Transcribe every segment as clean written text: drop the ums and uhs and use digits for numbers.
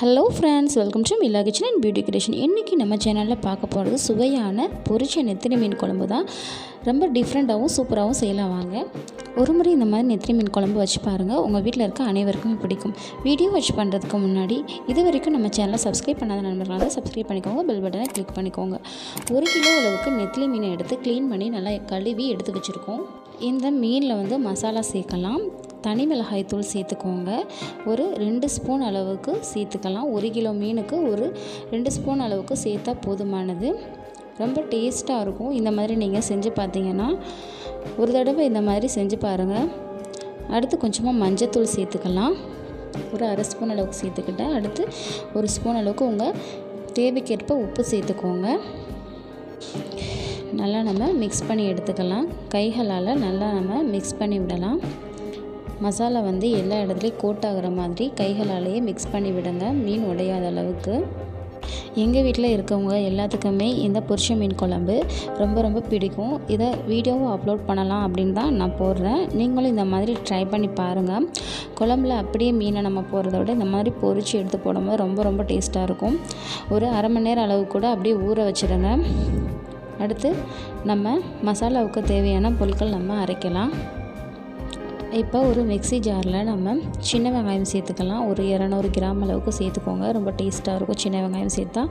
Hello friends, welcome to Milla kitchen and beautification. இன்றைக்கி நம்ம சேனலில் பார்க்க போகிறது சுவையான பொரிச்ச நெத்திலி மீன் குழம்பு தான். ரொம்ப டிஃப்ரெண்ட்டாகவும் சூப்பராகவும் செய்யலாம். வாங்க ஒரு முறை இந்த மாதிரி நெத்திலி மீன் குழம்பு வச்சு பாருங்கள். உங்கள் வீட்டில் இருக்க அனைவருக்குமே பிடிக்கும். வீடியோ வச்சு பண்ணுறதுக்கு முன்னாடி இது வரைக்கும் நம்ம சேனலை சப்ஸ்கிரைப் பண்ணாத நண்பர்களாக தான் சப்ஸ்கிரைப் பண்ணிக்கோங்க. பெல் பட்டனை கிளிக் பண்ணிக்கோங்க. 1 கிலோ அளவுக்கு நெத்திலி மீனை எடுத்து க்ளீன் பண்ணி நல்லா கழுவி எடுத்து வச்சுருக்கோம். இந்த மீனில் வந்து மசாலா சேர்க்கலாம். தனி மிளகாய் தூள் சேர்த்துக்கோங்க. ஒரு 2 ஸ்பூன் அளவுக்கு சேர்த்துக்கலாம். 1 கிலோ மீனுக்கு ஒரு 2 ஸ்பூன் அளவுக்கு சேர்த்தா போதுமானது. ரொம்ப டேஸ்ட்டாக இருக்கும். இந்த மாதிரி நீங்கள் செஞ்சு பார்த்தீங்கன்னா ஒரு தடவை இந்த மாதிரி செஞ்சு பாருங்கள். அடுத்து கொஞ்சமாக மஞ்சத்தூள் சேர்த்துக்கலாம். ஒரு 1/2 ஸ்பூன் அளவுக்கு சேர்த்துக்கிட்டேன். அடுத்து 1 ஸ்பூன் அளவுக்கு உங்கள் தேவைக்கேற்ப உப்பு சேர்த்துக்கோங்க. நல்லா நம்ம மிக்ஸ் பண்ணி எடுத்துக்கலாம். கைகளால் நல்லா நம்ம மிக்ஸ் பண்ணி விடலாம். மசாலா வந்து எல்லா இடத்துலையும் கோட் ஆகிற மாதிரி கைகளாலேயே மிக்ஸ் பண்ணி விடுங்க, மீன் உடையாத அளவுக்கு. எங்கள் வீட்டில் இருக்கவங்க எல்லாத்துக்குமே இந்த பொரிச்ச மீன் குழம்பு ரொம்ப பிடிக்கும். இதை வீடியோவும் அப்லோட் பண்ணலாம் அப்படின்னு தான் நான் போடுறேன். நீங்களும் இந்த மாதிரி ட்ரை பண்ணி பாருங்கள். குழம்புல அப்படியே மீனை நம்ம போடுறத விட இந்த மாதிரி பொரிச்சு எடுத்து போடும்போது ரொம்ப டேஸ்ட்டாக இருக்கும். ஒரு 1/2 மணி நேரம் அளவு கூட அப்படியே ஊற வச்சுருங்க. அடுத்து நம்ம மசாலாவுக்கு தேவையான பொருட்கள் நம்ம அரைக்கலாம். இப்போ ஒரு மிக்ஸி ஜாரில் நம்ம சின்ன வெங்காயம் சேர்த்துக்கலாம். ஒரு 200 கிராம் அளவுக்கு சேர்த்துக்கோங்க. ரொம்ப டேஸ்ட்டாக இருக்கும் சின்ன வெங்காயம் சேர்த்தா.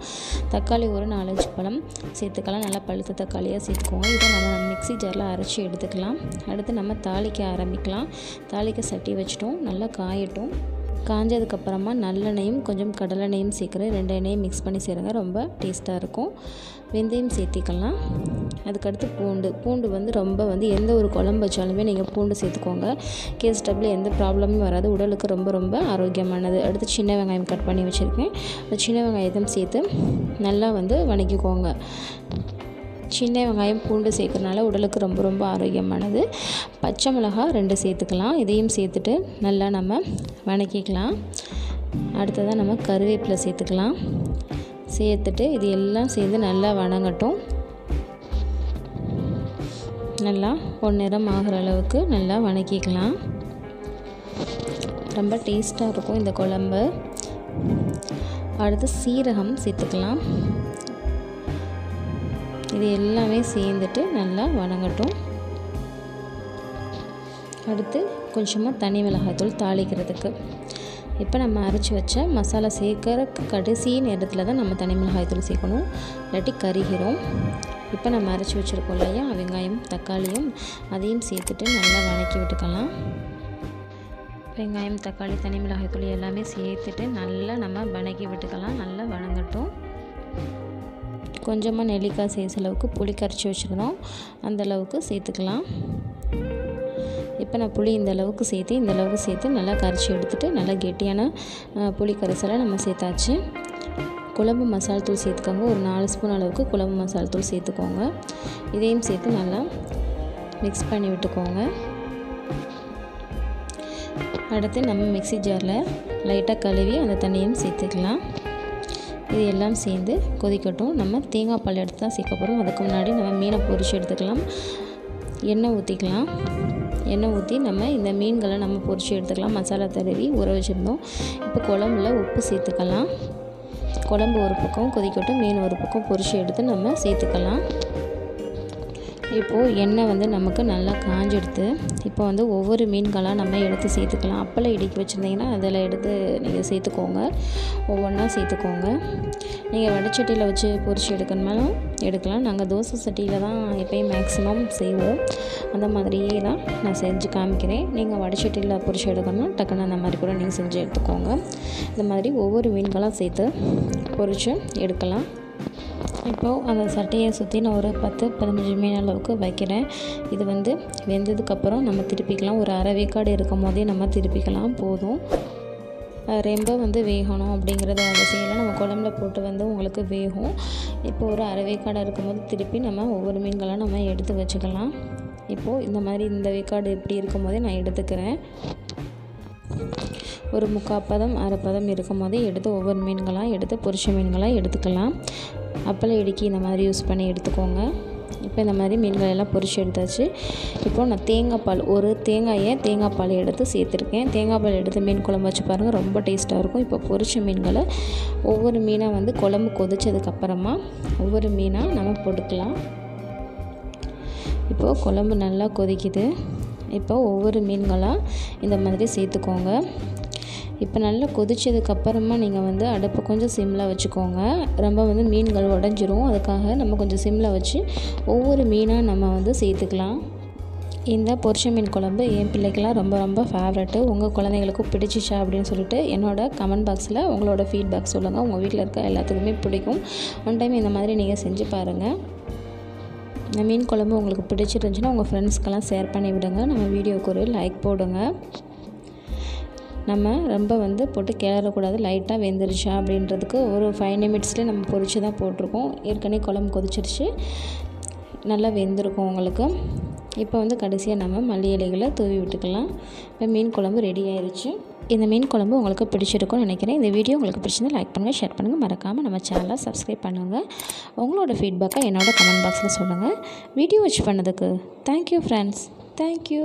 தக்காளி ஒரு 4-5 பழம் சேர்த்துக்கலாம். நல்லா பழுத்த தக்காளியாக சேர்த்துக்கோங்க. இதை நம்ம மிக்ஸி ஜாரில் அரைச்சி எடுத்துக்கலாம். அடுத்து நம்ம தாளிக்க ஆரம்பிக்கலாம். தாளிக்க சட்டி வச்சிட்டோம். நல்லா காயட்டும். காஞ்சதுக்கப்புறமா நல்லெண்ணெயும் கொஞ்சம் கடலெண்ணெயும் சேர்க்குறேன். 2 எண்ணெயும் மிக்ஸ் பண்ணி சேருங்க. ரொம்ப டேஸ்ட்டாக இருக்கும். வெந்தயம் சேர்த்திக்கலாம். அதுக்கடுத்து பூண்டு வந்து ரொம்ப எந்த ஒரு குழம்பு வச்சாலுமே நீங்கள் பூண்டு சேர்த்துக்கோங்க. கேஸ் டப்பில் எந்த ப்ராப்ளமும் வராது. உடலுக்கு ரொம்ப ஆரோக்கியமானது. அடுத்து சின்ன வெங்காயம் கட் பண்ணி வச்சுருக்கேன். அந்த சின்ன வெங்காயத்தையும் சேர்த்து நல்லா வணக்கிக்கோங்க. சின்ன வெங்காயம் பூண்டு சேர்க்கறனால உடலுக்கு ரொம்ப ஆரோக்கியமானது. பச்சை மிளகாய் 2 சேர்த்துக்கலாம். இதையும் சேர்த்துட்டு நல்லா நம்ம வணக்கிக்கலாம். அடுத்ததாக நம்ம கருவேப்பிலை சேர்த்துக்கலாம். சேர்த்துட்டு இது எல்லாம் சேர்ந்து நல்லா வணங்கட்டும். நல்லா பொன்னிறம் ஆகிற அளவுக்கு நல்லா வணக்கிக்கலாம். ரொம்ப டேஸ்ட்டாக இருக்கும் இந்த குழம்பு. அடுத்து சீரகம் சேர்த்துக்கலாம். இது எல்லாமே சேர்ந்துட்டு நல்லா வணங்கட்டும். அடுத்து கொஞ்சமாக தனி மிளகாய்த்தூள் தாளிக்கிறதுக்கு. இப்போ நம்ம அரைச்சி வச்ச மசாலா சேர்க்குற கடைசி நேரத்தில் தான் நம்ம தனி மிளகாய்த்தூள் சேர்க்கணும், இல்லாட்டி கருகிரும். இப்போ நம்ம அரைச்சி வச்சுருக்கோம் இல்லையா, வெங்காயம் தக்காளியும் அதையும் சேர்த்துட்டு நல்லா வணக்கி விட்டுக்கலாம். வெங்காயம் தக்காளி தனி மிளகாய்த்தூள் எல்லாமே சேர்த்துட்டு நல்லா நம்ம வணக்கி விட்டுக்கலாம். நல்லா வணங்கட்டும். கொஞ்சமாக நெல்லிக்காய் சைஸ் அளவுக்கு புளி கரைச்சி வச்சுருந்தோம், அந்தளவுக்கு சேர்த்துக்கலாம். இப்போ நான் புளி இந்த அளவுக்கு சேர்த்து நல்லா கரைச்சி எடுத்துகிட்டு நல்லா கெட்டியான புளி கரைசலை நம்ம சேர்த்தாச்சு. குழம்பு மசாலா தூள் சேர்த்துக்கோங்க. ஒரு 4 ஸ்பூன் அளவுக்கு குழம்பு மசாலா தூள் சேர்த்துக்கோங்க. இதையும் சேர்த்து நல்லா மிக்ஸ் பண்ணி விட்டுக்கோங்க. அடுத்து நம்ம மிக்ஸி ஜாரில் லைட்டாக கழுவி அந்த தண்ணியும் சேர்த்துக்கலாம். இது எல்லாம் சேர்ந்து கொதிக்கட்டும். நம்ம தேங்காய் பால் எடுத்து தான் சேர்க்க போகிறோம். அதுக்கு முன்னாடி நம்ம மீனை பொரிச்சு எடுத்துக்கலாம். எண்ணெய் ஊற்றிக்கலாம். எண்ணெய் ஊற்றி நம்ம இந்த மீன்களை நம்ம பொரிச்சு எடுத்துக்கலாம். மசாலா தடவி ஊற வச்சுருந்தோம். இப்போ குழம்புல உப்பு சேர்த்துக்கலாம். குழம்பு ஒரு பக்கம் கொதிக்கட்டும். மீன் ஒரு பக்கம் பொரிச்சு எடுத்து நம்ம சேர்த்துக்கலாம். இப்போது எண்ணெய் நமக்கு நல்லா காஞ்செடுத்து இப்போ ஒவ்வொரு மீன்களாக நம்ம எடுத்து சேர்த்துக்கலாம். அப்பளம் இடிக்கி வச்சுருந்தீங்கன்னா அதில் எடுத்து நீங்கள் சேர்த்துக்கோங்க. ஒவ்வொன்றா சேர்த்துக்கோங்க. நீங்கள் வடைச்சட்டியில் வச்சு பொரிச்சு எடுக்கணுமாலும் எடுக்கலாம். நாங்கள் தோசை சட்டியில் தான் எப்போயும் மேக்ஸிமம் செய்வோம். அந்த மாதிரியே தான் நான் செஞ்சு காமிக்கிறேன். நீங்கள் வடைச்சட்டியில் பொரிச்சு எடுக்கணும்னா டக்குன்னு அந்த மாதிரி கூட நீங்கள் செஞ்சு எடுத்துக்கோங்க. இந்த மாதிரி ஒவ்வொரு மீன்களாக சேர்த்து பொரிச்சு எடுக்கலாம். இப்போது அந்த சட்டையை சுற்றி நான் ஒரு 10-15 மீன் அளவுக்கு வைக்கிறேன். இது வெந்ததுக்கப்புறம் நம்ம திருப்பிக்கலாம். ஒரு அரை வேக்காடு இருக்கும் போதே நம்ம திருப்பிக்கலாம். போதும். ரொம்ப வேகணும் அப்படிங்கிறது அவசியம் இல்லை. நம்ம குழம்புல போட்டு உங்களுக்கு வேகும். இப்போ ஒரு அரை வேக்காடு இருக்கும்போது திருப்பி நம்ம ஒவ்வொரு மீன்களாக நம்ம எடுத்து வச்சுக்கலாம். இப்போது இந்த மாதிரி இந்த வேக்காடு எப்படி இருக்கும் போதே நான் எடுத்துக்கிறேன். ஒரு 3/4 பதம் அரை பதம் இருக்கும் போதே எடுத்து ஒவ்வொரு மீன்களாக எடுத்து பொரிச்ச மீன்களாக எடுத்துக்கலாம். அப்பளம் இடுக்கி இந்த மாதிரி யூஸ் பண்ணி எடுத்துக்கோங்க. இப்போ இந்த மாதிரி மீன்கள் எல்லாம் பொரிச்சு எடுத்தாச்சு. இப்போ நான் தேங்காய் பால், ஒரு தேங்காய் பால் எடுத்து சேர்த்துருக்கேன். தேங்காய் பால் எடுத்து மீன் குழம்பு வச்சு பாருங்கள், ரொம்ப டேஸ்ட்டாக இருக்கும். இப்போ பொரிச்ச மீன்களை ஒவ்வொரு மீனாக வந்து குழம்பு கொதிச்சதுக்கப்புறமா ஒவ்வொரு மீனாக நம்ம போட்டுக்கலாம். இப்போது குழம்பு நல்லா கொதிக்குது. இப்போ ஒவ்வொரு மீன்களாக இந்த மாதிரி சேர்த்துக்கோங்க. இப்போ நல்லா கொதிச்சதுக்கப்புறமா நீங்கள் வந்து அடுப்பை கொஞ்சம் சிம்மில் வச்சுக்கோங்க. ரொம்ப வந்து மீன்கள் உடஞ்சிரும். அதுக்காக நம்ம கொஞ்சம் சிம்மில் வச்சு ஒவ்வொரு மீனாக நம்ம வந்து சேர்த்துக்கலாம். இந்த பொரிச்ச மீன் குழம்பு என் பிள்ளைக்கெல்லாம் ரொம்ப ரொம்ப ஃபேவரெட்டு. உங்கள் குழந்தைங்களுக்கும் பிடிச்சிச்சா அப்படின்னு சொல்லிட்டு என்னோடய கமெண்ட் பாக்ஸில் உங்களோட ஃபீட்பேக் சொல்லுங்கள். உங்கள் வீட்டில் இருக்க எல்லாத்துக்குமே பிடிக்கும். ஒன் டைம் இந்த மாதிரி நீங்கள் செஞ்சு பாருங்கள். இந்த மீன் குழம்பு உங்களுக்கு பிடிச்சிருந்துச்சுன்னா உங்கள் ஃப்ரெண்ட்ஸ்க்கெல்லாம் ஷேர் பண்ணி விடுங்க. நம்ம வீடியோவுக்கு ஒரு லைக் போடுங்க. நம்ம ரொம்ப வந்து போட்டு கிளறக்கூடாது. லைட்டாக வெந்துருச்சா அப்படின்றதுக்கு ஒரு 5 நிமிட்ஸ்லேயே நம்ம பொரிச்சு தான் போட்டிருக்கோம். ஏற்கனவே குழம்பு கொதிச்சிருச்சு, நல்லா வெந்திருக்கும் உங்களுக்கு. இப்போ வந்து கடைசியாக நம்ம மல்லி இலைகளை தூவி விட்டுக்கலாம். இப்போ மீன் குழம்பு ரெடி ஆயிடுச்சு. இந்த மீன் குழம்பு உங்களுக்கு பிடிச்சிருக்கும்னு நினைக்கிறேன். இந்த வீடியோ உங்களுக்கு பிடிச்சிருந்தா லைக் பண்ணுங்கள், ஷேர் பண்ணுங்கள். மறக்காமல் நம்ம சேனலை சப்ஸ்கிரைப் பண்ணுங்கள். உங்களோட ஃபீட்பேக்கை என்னோட கமெண்ட் பாக்ஸில் சொல்லுங்கள். வீடியோ வாட்ச் பண்ணதுக்கு தேங்க்யூ ஃப்ரெண்ட்ஸ். தேங்க்யூ.